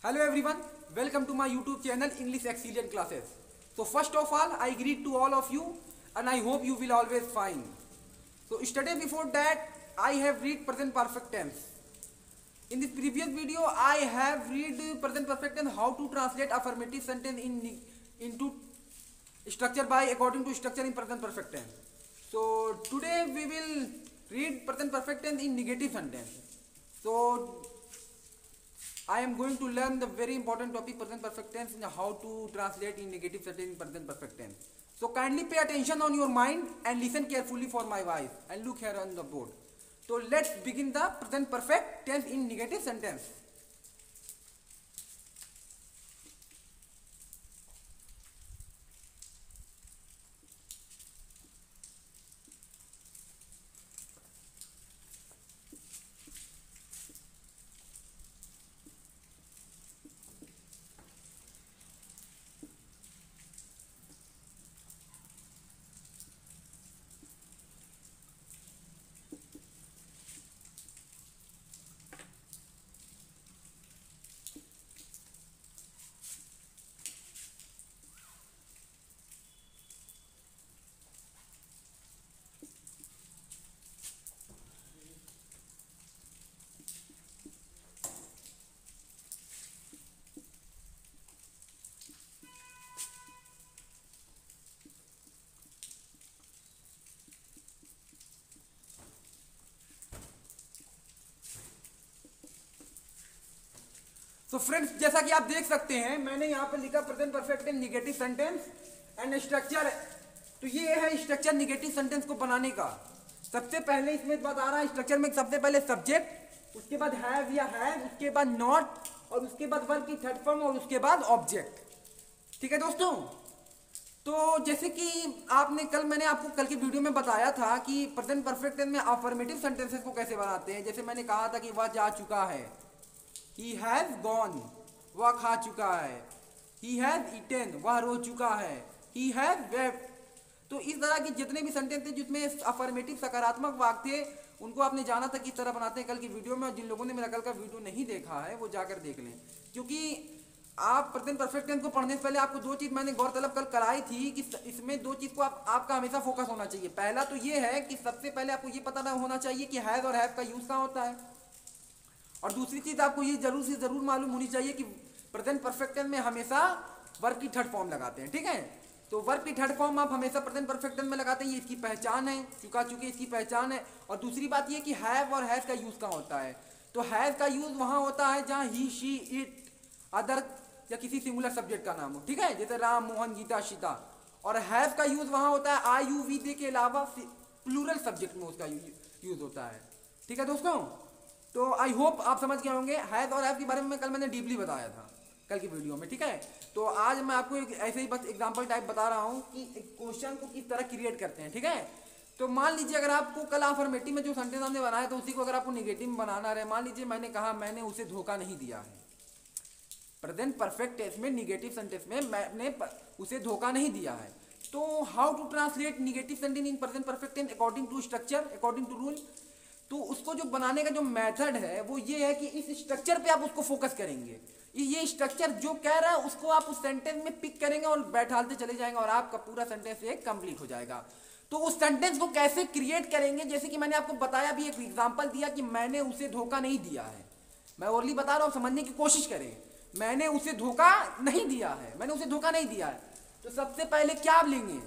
Hello everyone, welcome to my YouTube channel English Excellent Classes. So first of all, I greet to all of you and I hope you will always fine. So yesterday before that, I have read present perfect tense. In this previous video, I have read present perfect tense how to translate affirmative sentence into structure by according to structure in present perfect tense. So today we will read present perfect tense in negative sentence. So I am going to learn the very important topic present perfect tense and how to translate in negative sentence in present perfect tense. So kindly pay attention on your mind and listen carefully for my voice and look here on the board. So let's begin the present perfect tense in negative sentence. तो friends, जैसा कि आप देख सकते हैं, मैंने यहाँ पर लिखा present perfect in negative sentence and structure. तो ये है स्ट्रक्चर निगेटिव सेंटेंस को बनाने का। सबसे पहले इसमें बात आ रहा है स्ट्रक्चर में, सबसे पहले सब्जेक्ट, उसके बाद हैव या हैव, उसके बाद नॉट और उसके बाद वर्ब की थर्ड फॉर्म और उसके बाद ऑब्जेक्ट। ठीक है दोस्तों, तो जैसे कि मैंने आपको कल की वीडियो में बताया था कि प्रेजेंट परफेक्ट टेंस में अफर्मेटिव सेंटेंसेस को कैसे बनाते हैं। जैसे मैंने कहा था कि वह जा चुका है, he has gone, वह खा चुका है, he has eaten, वह रो चुका है, he has wept। तो इस तरह की जितने भी सेंटेंस थे जिसमें अफर्मेटिव सकारात्मक वाक्य थे, उनको आपने जाना था किस तरह बनाते हैं कल की वीडियो में। और जिन लोगों ने मेरा कल का वीडियो नहीं देखा है वो जाकर देख लें, क्योंकि आप प्रेजेंट परफेक्ट टेंस को पढ़ने से पहले आपको दो चीज मैंने गौरतलब कल कराई थी कि इसमें दो चीज को आपका हमेशा फोकस होना चाहिए। पहला तो ये है कि सबसे पहले आपको ये पता होना चाहिए कि हैज और हैव का यूज कहाँ होता है, और दूसरी चीज आपको ये जरूर से जरूर मालूम होनी चाहिए कि प्रेजेंट परफेक्ट टेंस में हमेशा वर्ब की थर्ड फॉर्म लगाते हैं। ठीक है, तो वर्ब की थर्ड फॉर्म आप हमेशा प्रेजेंट परफेक्ट टेंस में लगाते हैं, ये इसकी पहचान है, चुका चुके इसकी पहचान है। और दूसरी बात ये कि हैव और हैज का यूज कहाँ होता है, तो हैज का यूज वहां होता है जहां ही, शी, इट, अदर या किसी सिंगुलर सब्जेक्ट का नाम हो। ठीक है, जैसे राम, मोहन, गीता, सीता। और हैव का यूज वहां होता है आई, यू, वी, दे के अलावा प्लूरल सब्जेक्ट में उसका यूज होता है। ठीक है दोस्तों, तो आई होप आप समझ गए होंगे। हैज और हैव के बारे में कल मैंने डीपली बताया था कल की वीडियो में। ठीक है, तो आज मैं आपको एक ऐसे ही बस एग्जांपल टाइप बता रहा हूँ कि एक क्वेश्चन को किस तरह क्रिएट करते हैं। ठीक है, तो मान लीजिए अगर आपको कल अफर्मेटिव में जो सेंटेंस हमने बनाया तो उसी को अगर आपको नेगेटिव में बनाना रहे, मान लीजिए मैंने कहा मैंने उसे धोखा नहीं दिया है। प्रेजेंट परफेक्ट टेंस में निगेटिव सेंटेंस में मैंने उसे धोखा नहीं दिया है। तो how to translate negative sentence in present perfect tense according to structure, according to rule. तो उसको जो बनाने का जो मेथड है वो ये है कि इस स्ट्रक्चर पे आप उसको फोकस करेंगे। ये स्ट्रक्चर जो कह रहा है उसको आप उस सेंटेंस में पिक करेंगे और बैठाते चले जाएंगे और आपका पूरा सेंटेंस एक कंप्लीट हो जाएगा। तो उस सेंटेंस को कैसे क्रिएट करेंगे, जैसे कि मैंने आपको बताया भी, एक एग्जांपल दिया कि मैंने उसे धोखा नहीं दिया है। मैं ओरली बता रहा हूँ, समझने की कोशिश करें। मैंने उसे धोखा नहीं दिया है, मैंने उसे धोखा नहीं दिया है। तो सबसे पहले क्या आप लेंगे,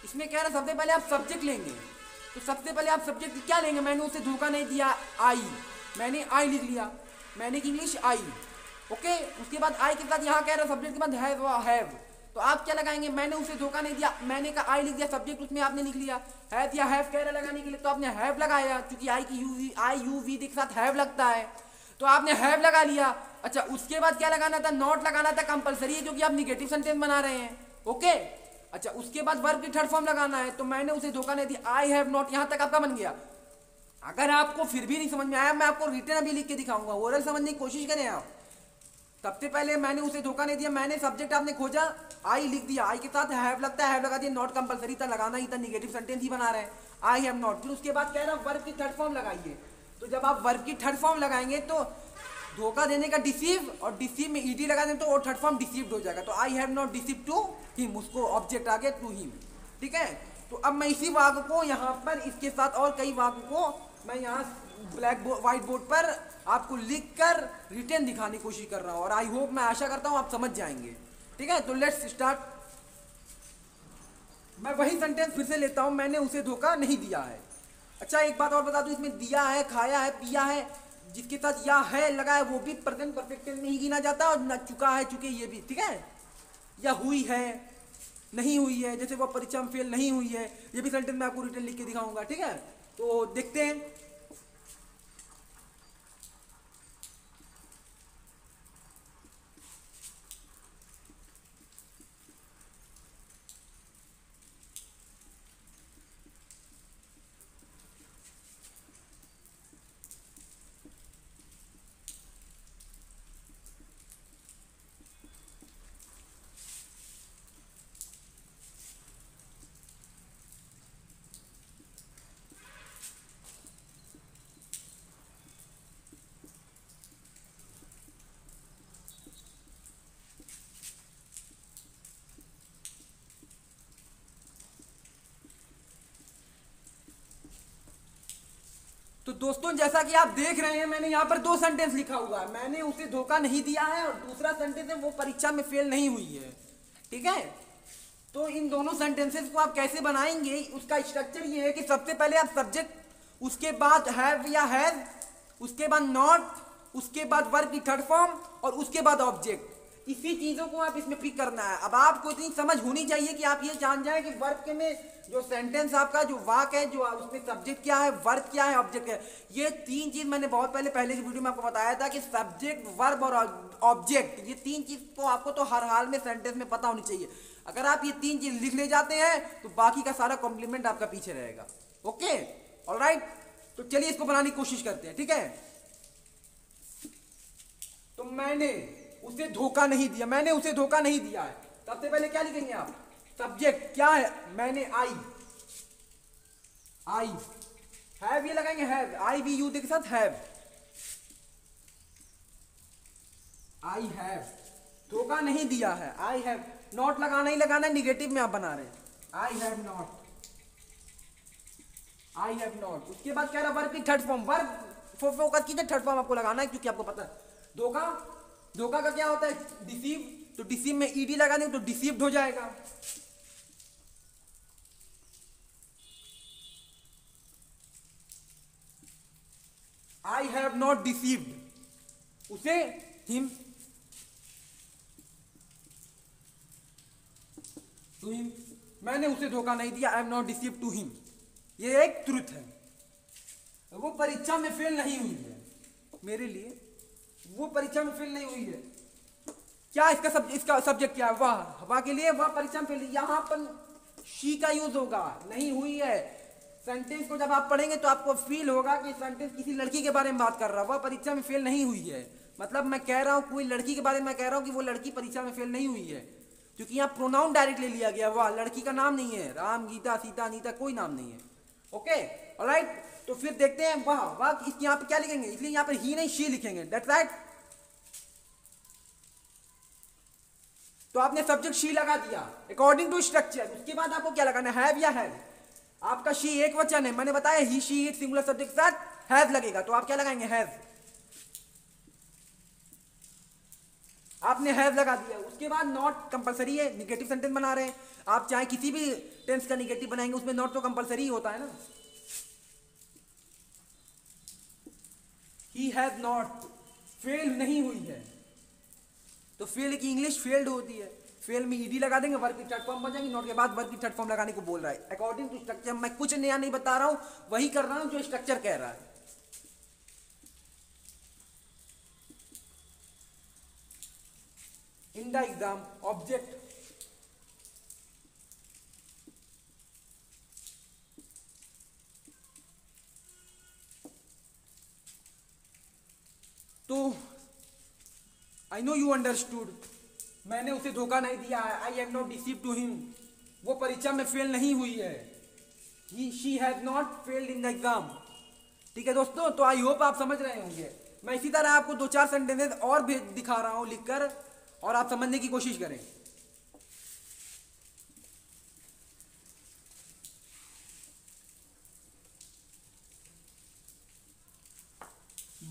इसमें कह रहे हैं सबसे पहले आप सब्जेक्ट लेंगे। तो सबसे पहले आप सब्जेक्ट क्या लेंगे, मैंने उसे धोखा नहीं दिया, आई, मैंने आई लिख लिया, मैंने की इंग्लिश आई। ओके, उसके बाद आई के साथ यहाँ कह रहा है सब्जेक्ट के बाद हैव। तो आप क्या लगाएंगे, मैंने उसे धोखा नहीं दिया, मैंने का आई लिख दिया, सब्जेक्ट उसमें आपने लिख लिया, हैव या हैव कह रहा लगाने के लिए तो आपने हैव लगाया, क्योंकि आई यू वी के साथ हैव लगता है, तो आपने हैव लगा लिया। अच्छा, उसके बाद क्या लगाना था, नॉट लगाना था, कंपलसरी है क्योंकि आप निगेटिव सेंटेंस बना रहे हैं। ओके, अच्छा, उसके बाद वर्ब की थर्ड फॉर्म लगाना है। तो मैंने उसे धोखा नहीं दिया, आई हैव नॉट, यहां तक आपका बन गया। अगर आपको फिर भी नहीं समझ में आया, मैं आपको रिटर्न अभी लिख के दिखाऊंगा, ओरल समझने की कोशिश करें आप। सबसे पहले मैंने उसे धोखा नहीं दिया, मैंने सब्जेक्ट आपने खोजा, आई लिख दिया, आई के साथ हैव लगता है, हैव लगा दिया, नॉट कंपलसरी था, लगाना ही था, निगेटिव सेंटेंस ही बना रहे हैं, आई हैव नॉट। फिर उसके बाद कह रहा वर्ब की थर्ड फॉर्म लगाइए। तो जब आप वर्ब की थर्ड फॉर्म लगाएंगे तो धोखा देने का डिसीव, और डिसीव में ईडी लगा दें तो वो थर्ड फॉर्म डिसीव्ड हो जाएगा। तो I have not deceived to him, उसको ऑब्जेक्ट आ गया टू हिम। ठीक है, तो अब मैं इसी वाक्य को यहाँ पर इसके साथ और कई वाक्य को मैं यहाँ ब्लैक बोर्ड व्हाइट बोर्ड पर आपको लिख कर रिटर्न दिखाने की कोशिश कर रहा हूँ, और आई होप, मैं आशा करता हूँ आप समझ जाएंगे। ठीक है, तो लेट्स स्टार्ट। मैं वही सेंटेंस फिर से लेता हूँ, मैंने उसे धोखा नहीं दिया है। अच्छा, एक बात और बता दूं, इसमें दिया है, खाया है, पिया है, जिसके साथ या है लगा है वो भी प्रेजेंट परफेक्ट टेंस में ही गिना जाता है, और न चुका है, चुके, ये भी। ठीक है, या हुई है, नहीं हुई है, जैसे वो परीक्षा में फेल नहीं हुई है, ये भी सेंटेंस मैं आपको रिटर्न लिख के दिखाऊंगा। ठीक है, तो देखते हैं। तो दोस्तों, जैसा कि आप देख रहे हैं, मैंने यहाँ पर दो सेंटेंस लिखा हुआ है, मैंने उसे धोखा नहीं दिया है, और दूसरा सेंटेंस है वो परीक्षा में फेल नहीं हुई है। ठीक है, तो इन दोनों सेंटेंसेस को आप कैसे बनाएंगे, उसका स्ट्रक्चर ये है कि सबसे पहले आप सब्जेक्ट, उसके बाद हैव या हैज, उसके बाद नॉट, उसके बाद वर्ब की थर्ड फॉर्म, और उसके बाद ऑब्जेक्ट। इसी चीजों को आप इसमें पिक करना है। अब आपको इतनी समझ होनी चाहिए कि आप ये जान जाए कि वर्ब के में जो सेंटेंस आपका जो वाक्य है, जो उसमें सब्जेक्ट क्या है, वर्ब क्या है, ऑब्जेक्ट है। ये तीन चीज मैंने बहुत पहले की वीडियो में आपको बताया था कि सब्जेक्ट, वर्ब और ऑब्जेक्ट, ये तीन चीज को आपको तो हर हाल में सेंटेंस में पता होनी चाहिए। अगर आप ये तीन चीज लिख ले जाते हैं तो बाकी का सारा कॉम्प्लीमेंट आपका पीछे रहेगा। ओके, ऑलराइट, तो चलिए इसको बनाने की कोशिश करते हैं। ठीक है, तो मैंने उसे धोखा नहीं दिया, मैंने उसे धोखा नहीं दिया है। सबसे पहले क्या लिखेंगे आप, सब्जेक्ट क्या है, मैंने, आई, हैव ये लगाएंगे, हैव, आई वी यू के साथ हैव, आई हैव, धोखा नहीं दिया है, आई हैव। नॉट लगाना ही लगाना है, निगेटिव में आप बना रहे हैं, आई have not, I have not. उसके बाद क्या रहा, वर्ब की थर्ड फॉर्म, वर्ब फोकस कीजिए, थर्ड फॉर्म आपको लगाना है, क्योंकि आपको पता है धोखा, धोखा का क्या होता है, डिसीव, तो डिसीव में ईडी लगा देंगे तो डिसीव्ड हो जाएगा। आई हैव नॉट डिसीव्ड उसे, हिम, टू हिम, मैंने उसे धोखा नहीं दिया, I am not deceived to him. ये एक ट्रुथ है, वो परीक्षा में फेल नहीं हुई है, मेरे लिए वो परीक्षा में फेल नहीं हुई है। क्या इसका सब्जेक्ट क्या है, वह के लिए, वह परीक्षा में फेल, यहां पर शी का यूज होगा, नहीं हुई है। सेंटेंस को जब आप पढ़ेंगे तो आपको फील होगा कि सेंटेंस किसी लड़की के बारे में बात कर रहा है, वह परीक्षा में फेल नहीं हुई है। मतलब मैं कह रहा हूं कोई लड़की के बारे में कह रहा हूं कि वो लड़की परीक्षा में फेल नहीं हुई है, क्योंकि यहाँ प्रोनाउन डायरेक्ट ले लिया गया, वह लड़की का नाम नहीं है, राम, गीता, सीता, अनीता, कोई नाम नहीं है। ओके, ऑलराइट, तो फिर देखते हैं वाह यहाँ पे क्या लिखेंगे, इसलिए यहाँ पर ही नहीं शी लिखेंगे, दैट्स राइट। तो आपने सब्जेक्ट शी लगा दिया अकॉर्डिंग टू स्ट्रक्चर। उसके बाद आपको क्या लगाना है, हैव या हैव। आपका शी एक वचन है, मैंने बताया ही, शी, इट सिंगुलर सब्जेक्ट साथ हैव लगेगा, तो आप क्या लगाएंगे, हैव। आपने हैव लगा दिया। उसके बाद नॉट कंपलसरी है, निगेटिव सेंटेंस बना रहे हैं आप, चाहे किसी भी टेंस का निगेटिव बनाएंगे उसमें नॉट तो कंपलसरी होता है ना। ही हैज नॉट, फेल नहीं हुई है, तो फेल की इंग्लिश फेल्ड होती है, फेल में ईडी लगा देंगे, वर्ब की थर्ड फॉर्म बन जाएगी, नॉट के बाद वर्ब की थर्ड फॉर्म लगाने को बोल रहा है अकॉर्डिंग टू स्ट्रक्चर। मैं कुछ नया नहीं बता रहा हूं, वही कर रहा हूं जो स्ट्रक्चर कह रहा है। इन द एग्जाम ऑब्जेक्ट, तो आई नो यू अंडरस्टूड, मैंने उसे धोखा नहीं दिया है, I have not deceived to him, वो परीक्षा में फेल नहीं हुई है, he she has not failed in the exam. ठीक है दोस्तों, तो आई होप आप समझ रहे होंगे। मैं इसी तरह आपको 2-4 सेंटेंसेस और भी दिखा रहा हूं लिखकर, और आप समझने की कोशिश करें।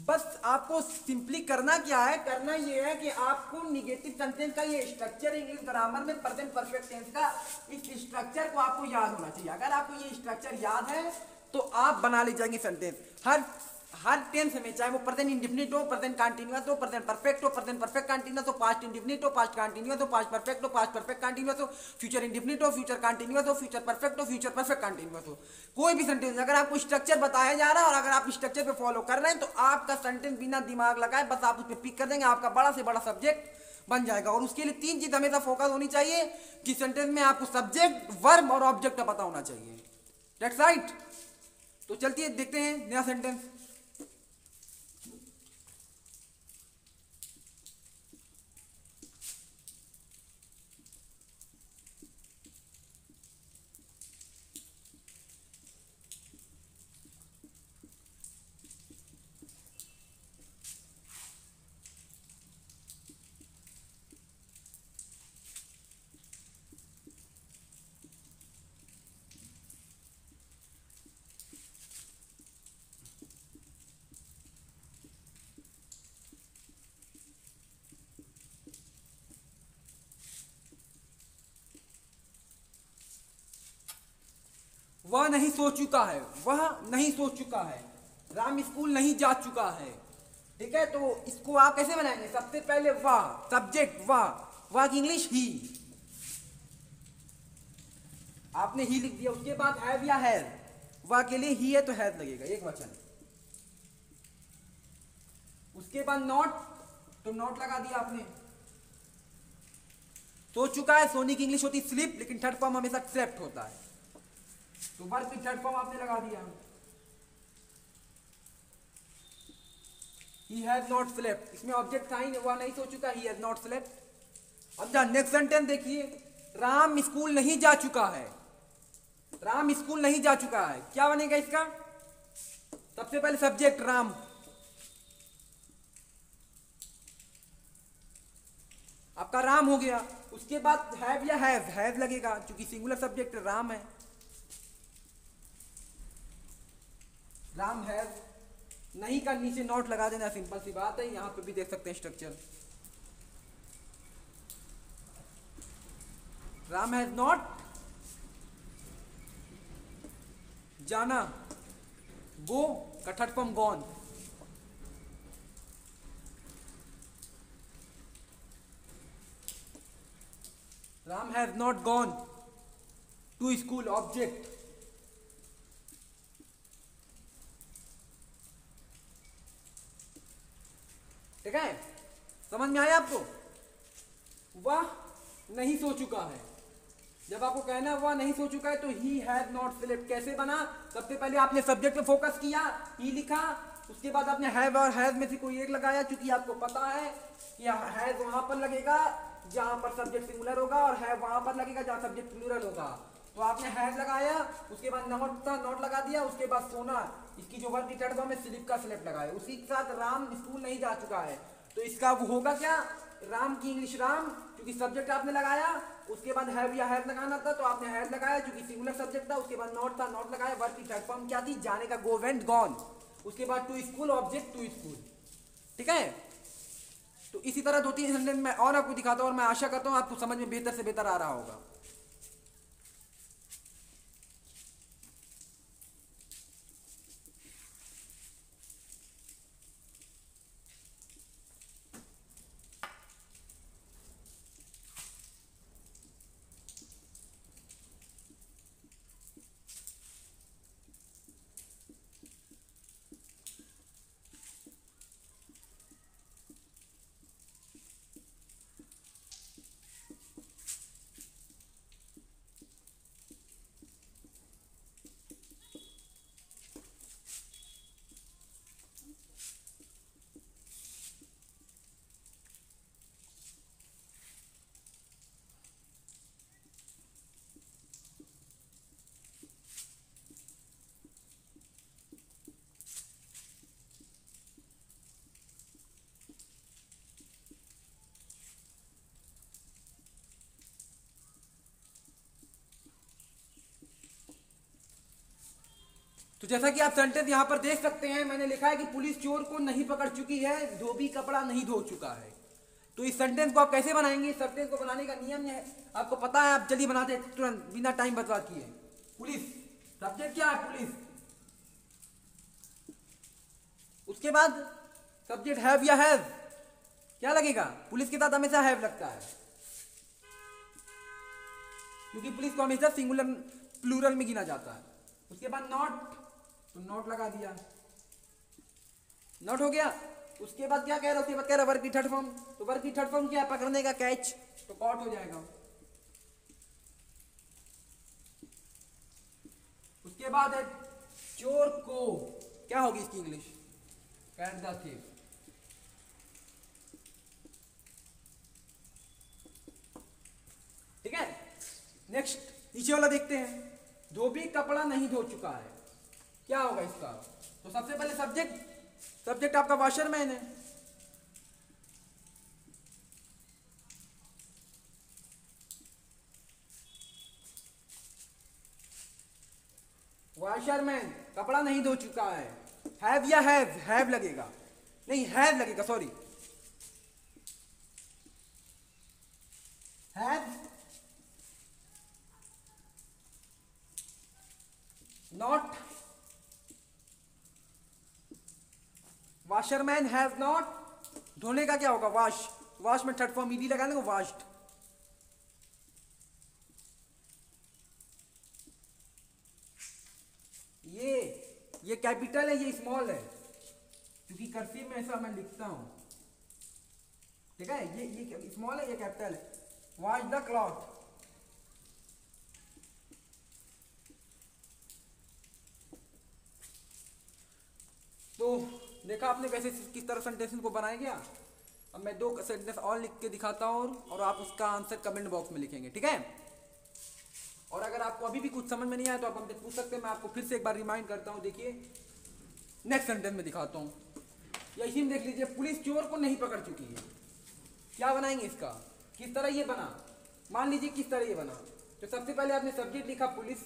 बस आपको सिंपली करना क्या है, करना ये है कि आपको निगेटिव सेंटेंस का ये स्ट्रक्चर इंग्लिश ग्रामर में प्रेजेंट परफेक्ट टेंस का इस स्ट्रक्चर को आपको याद होना चाहिए। अगर आपको ये स्ट्रक्चर याद है तो आप बना ले जाएंगे सेंटेंस हर टेंस में, चाहे वो प्रेजेंट इंडेफिनिट हो, प्रेजेंट कंटीन्यूअस हो, प्रेजेंट परफेक्ट हो, प्रेजेंट परफेक्ट कंटीन्यूअस हो, पास्ट इंडेफिनिट हो, पास्ट कंटीन्यूअस हो, पास्ट परफेक्ट हो, पास्ट परफेक्ट कंटीन्यूअस हो, फ्यूचर इंडेफिनिट हो, फ्यूचर कंटीन्यूअस हो, फ्यूचर परफेक्ट हो, फ्यूचर परफेक्ट कंटीन्यूअस हो। कोई भी सेंटेंस अगर आपको स्ट्रक्चर बताया जा रहा है और अगर आप स्ट्रक्चर पे फॉलो कर रहे हैं तो आपका सेंटेंस बिना दिमाग लगाए बस आप उस पर पिक कर देंगे, आपका बड़ा से बड़ा सब्जेक्ट बन जाएगा। और उसके लिए 3 चीज हमेशा फोकस होनी चाहिए कि सेंटेंस में आपको सब्जेक्ट, वर्ब और ऑब्जेक्ट का पता होना चाहिए। That's right. तो चलते देखते हैं नया सेंटेंस। वह नहीं सो चुका है, वह नहीं सो चुका है, राम स्कूल नहीं जा चुका है। ठीक है, तो इसको आप कैसे बनाएंगे? सबसे पहले वह, सब्जेक्ट वह की इंग्लिश ही, आपने ही लिख दिया। उसके बाद हैव या हैज, वह के लिए ही है तो हैज लगेगा, एक वचन। उसके बाद नॉट, तो नॉट लगा दिया आपने। सो चुका है, सोने की इंग्लिश होती स्लीप, लेकिन थर्ड फॉर्म हमेशा स्लेप्ट होता है, तो वर्ब की थर्ड फॉर्म आपने लगा दिया। He has not slept, इसमें ऑब्जेक्ट था ही नहीं, वह नहीं सो चुका, he has not slept। अब नेक्स्ट सेंटेंस देखिए, राम स्कूल नहीं जा चुका है, राम स्कूल नहीं जा चुका है, क्या बनेगा इसका? सबसे पहले सब्जेक्ट राम, आपका राम हो गया। उसके बाद हैव या हैज लगेगा, क्योंकि सिंगुलर सब्जेक्ट राम है, राम हैज। नहीं का नीचे नॉट लगा देना, सिंपल सी बात है। यहां पे भी देख सकते हैं स्ट्रक्चर, राम हैज नॉट जाना, गो का third form gone, Ram has not gone to school, object. ठीक है, समझ में आया आपको? वह नहीं सो चुका है, जब आपको कहना है वह नहीं सो चुका है तो ही हैज नॉट स्लेप्ट कैसे बना? सबसे पहले आपने सब्जेक्ट पे फोकस किया, ही लिखा, उसके बाद आपने हैव और हैज में से कोई एक लगाया, क्योंकि आपको पता है कि हैज वहां पर लगेगा जहां पर सब्जेक्ट सिंगुलर होगा और हैव वहां पर लगेगा जहां सब्जेक्ट प्लूरल होगा। तो आपने हैज लगाया, उसके बाद नॉट था, नॉट लगा दिया, उसके बाद सोना, इसकी जो वर्ब की थर्ड फॉर्म है स्लीप का स्लेप्ट लगाया, उसी के साथ राम स्कूल नहीं जा चुका है, तो इसका वो होगा क्या? राम की इंग्लिश राम, क्योंकि सब्जेक्ट आपने लगाया। उसके बाद हैव या हैव लगाना था तो आपने हैव लगाया, क्योंकि सिंगुलर सब्जेक्ट था। उसके बाद नॉट था, नॉट लगाया, वर्ब की थर्ड फॉर्म क्या थी? जाने का, गो, वेंट, गॉन। उसके बाद to school, object to school. ठीक है, तो इसी तरह 2-3 सेंटेंस में और आपको दिखाता हूं और मैं आशा करता हूं आपको समझ में बेहतर से बेहतर आ रहा होगा। तो जैसा कि आप सेंटेंस यहाँ पर देख सकते हैं, मैंने लिखा है कि पुलिस चोर को नहीं पकड़ चुकी है, धोबी कपड़ा नहीं धो चुका है। तो इस सेंटेंस को आप कैसे बनाएंगे? इस सेंटेंस को बनाने का नियम है, आपको पता है, आप जल्दी बनाते तुरंत बिना टाइम बर्बाद किए। पुलिस, सब्जेक्ट क्या है? पुलिस। उसके बाद सब्जेक्ट हैव या हैज, क्या लगेगा? पुलिस के साथ हमेशा हैव लगता है, क्योंकि पुलिस को हमेशा सिंगुलर प्लूरल में गिना जाता है। उसके बाद नॉट, तो नॉट लगा दिया, नॉट हो गया। उसके बाद क्या कह रहा है? उसके बाद कह रहा है वर्ब की थर्ड फॉर्म, तो वर्ब की थर्ड फॉर्म क्या है? पकड़ने का, कैच, तो कॉट हो जाएगा। उसके बाद है चोर को, क्या होगी इसकी इंग्लिश? Cat the thief. ठीक है, नेक्स्ट नीचे वाला देखते हैं, धोबी कपड़ा नहीं धो चुका है, क्या होगा इसका? तो सबसे पहले सब्जेक्ट आपका वॉशरमैन है, वॉशरमैन कपड़ा नहीं धो चुका है। हैव या हैव लगेगा, नहीं हैव लगेगा, sorry, have not, washerman have not, धोने का क्या होगा? वॉश में थर्ड फॉर्म ईडी लगा लेंगे, वॉश्ड। ये कैपिटल है, ये स्मॉल है, क्योंकि कर्सिव में ऐसा मैं लिखता हूं। ठीक है, ये स्मॉल है, ये कैपिटल है। वॉश द क्लॉथ, तो देखा आपने कैसे किस तरह सेंटेंस को बनाया गया। अब मैं 2 सेंटेंस और लिख के दिखाता हूं और आप उसका आंसर कमेंट बॉक्स में लिखेंगे, ठीक है? और अगर आपको अभी भी कुछ समझ में नहीं आया तो आप हमसे पूछ सकते हैं, मैं आपको फिर से एक बार रिमाइंड करता हूं। देखिए नेक्स्ट सेंटेंस में दिखाता हूं, या इसी में देख लीजिए, पुलिस चोर को नहीं पकड़ चुकी है, क्या बनाएंगे इसका? किस तरह ये बना, मान लीजिए किस तरह ये बना। तो सबसे पहले आपने सब्जेक्ट लिखा पुलिस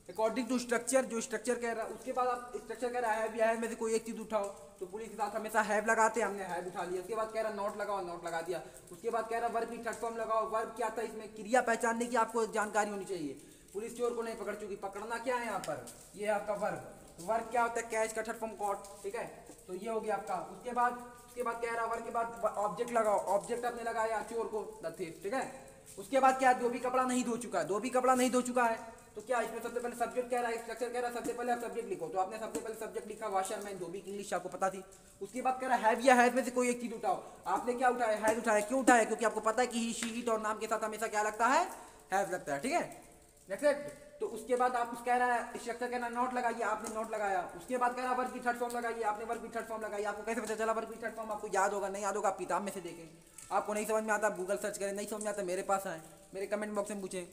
अकॉर्डिंग टू स्ट्रक्चर, जो स्ट्रक्चर कह रहा है, उसके बाद आप स्ट्रक्चर कह रहा है हैव या हैव में से कोई एक चीज उठाओ, तो पुलिस के साथ हमेशा हैव लगाते हैं, हमने हैव उठा लिया। उसके बाद कह रहा नॉट लगाओ, नॉट लगा दिया। उसके बाद कह रहा वर्ब की थर्ड फॉर्म लगाओ, वर्ब क्या था इसमें? क्रिया पहचानने की आपको जानकारी होनी चाहिए। पुलिस चोर को नहीं पकड़ चुकी, पकड़ना क्या है यहाँ पर? ये है आपका वर्ब क्या होता है? कैच का थर्ड फॉर्म कॉट, ठीक है, तो ये हो गया आपका। उसके बाद कह रहा वर्ब के बाद ऑब्जेक्ट लगाओ, ऑब्जेक्ट आपने लगाया चोर को, द थिफ, ठीक है। उसके बाद क्या? धोबी कपड़ा नहीं धो चुका है, धोबी कपड़ा नहीं धो चुका है, तो क्या इसमें सबसे पहले सब्जेक्ट कह रहा है, स्ट्रक्चर कह रहा है, सबसे पहले आप सब्जेक्ट लिखो, तो आपने सबसे पहले सब्जेक्ट लिखा वॉशरमैन, धोबी की इंग्लिश आपको पता थी। उसके बाद कह रहा है हैव या हैव में से कोई एक चीज उठाओ, आपने क्या उठाया? हैव उठाया। क्यों उठाया? क्योंकि आपको पता है कि ही, शी, इट और नाम के साथ हमेशा क्या लगता है? हैव लगता है, ठीक है। नेक्स्ट, तो उसके बाद आप कह रहा है स्ट्रक्चर कहना नॉट लगाइए, आपने नॉट लगाया। उसके बाद कह रहा वर्ब की थर्ड फॉर्म लगाइए, आपने वर्ब की थर्ड फॉर्म लगाई। आपको कैसे पता चला वर्ब की थर्ड फॉर्म? आपको याद होगा, नहीं याद होगा आप किताब में से देखें। आपको नहीं समझ में आता आप गूगल सर्च करें, नहीं समझ में आता मेरे पास आए, मेरे कमेंट बॉक्स में पूछें,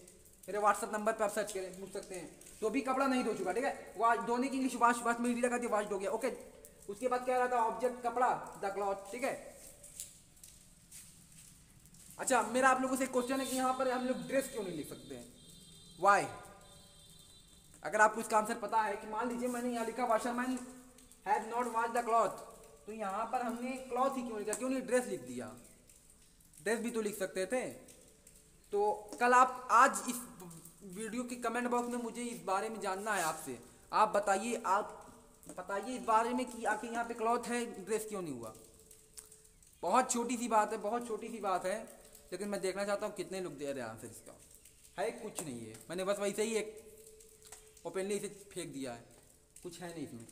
मेरे व्हाट्सअप नंबर पर आप सर्च करें, पूछ सकते हैं। तो भी कपड़ा नहीं धो चुका, ठीक है, वाश, धोने की इंग्लिश वाश, वाश में लगा दिया, वाश हो गया, ओके। उसके बाद कह रहा था ऑब्जेक्ट कपड़ा, द क्लॉथ, ठीक है। अच्छा, मेरा आप लोगों से क्वेश्चन है कि यहाँ पर हम लोग ड्रेस क्यों नहीं लिख सकते हैं? वाई? अगर आपको इसका आंसर पता है कि मान लीजिए मैंने यहाँ लिखा washerman have not wash the cloth, तो यहाँ पर हमने क्लॉथ ही क्यों लिखा, क्यों नहीं ड्रेस लिख दिया? ड्रेस भी तो लिख सकते थे। तो कल आप, आज इस वीडियो के कमेंट बॉक्स में मुझे इस बारे में जानना है आपसे, आप बताइए इस बारे में कि आखिर यहाँ पे क्लॉथ है, ड्रेस क्यों नहीं हुआ? बहुत छोटी सी बात है, बहुत छोटी सी बात है, लेकिन मैं देखना चाहता हूँ कितने लोग दे रहे हैं आंसर इसका। है कुछ नहीं है, मैंने बस वैसे ही एक ओपनली इसे फेंक दिया है, कुछ है नहीं इसमें,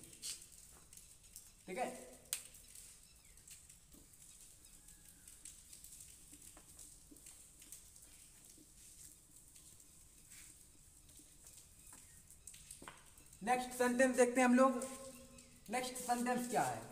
ठीक है। नेक्स्ट सेंटेंस देखते हैं हम लोग। नेक्स्ट सेंटेंस क्या है?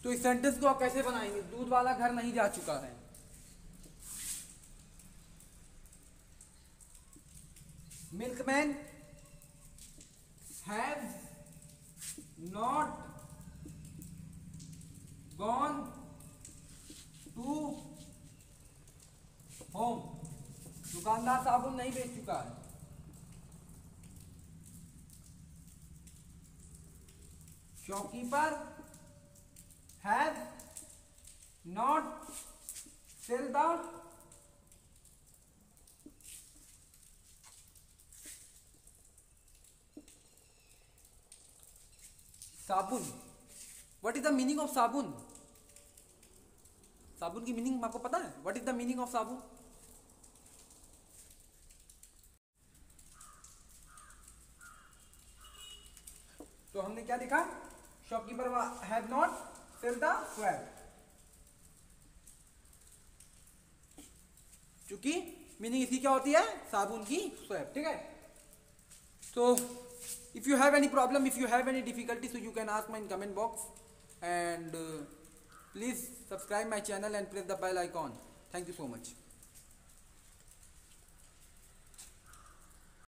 तो इस सेंटेंस को आप कैसे बनाएंगे? दूध वाला घर नहीं जा चुका है। Milkman has not gone to home. दुकानदार साबुन नहीं बेच चुका है। Shopkeeper has not sell the साबुन। What is the meaning of साबुन? साबुन की मीनिंग आपको पता है? What is the meaning of साबुन? तो हमने क्या देखा? Shopkeeper have not sell the swap, क्योंकि मीनिंग इसकी क्या होती है? साबुन की स्वैप। ठीक है। तो if you have any problem, if you have any difficulty, so you can ask me in comment box, and please subscribe my channel and press the bell icon. Thank you so much.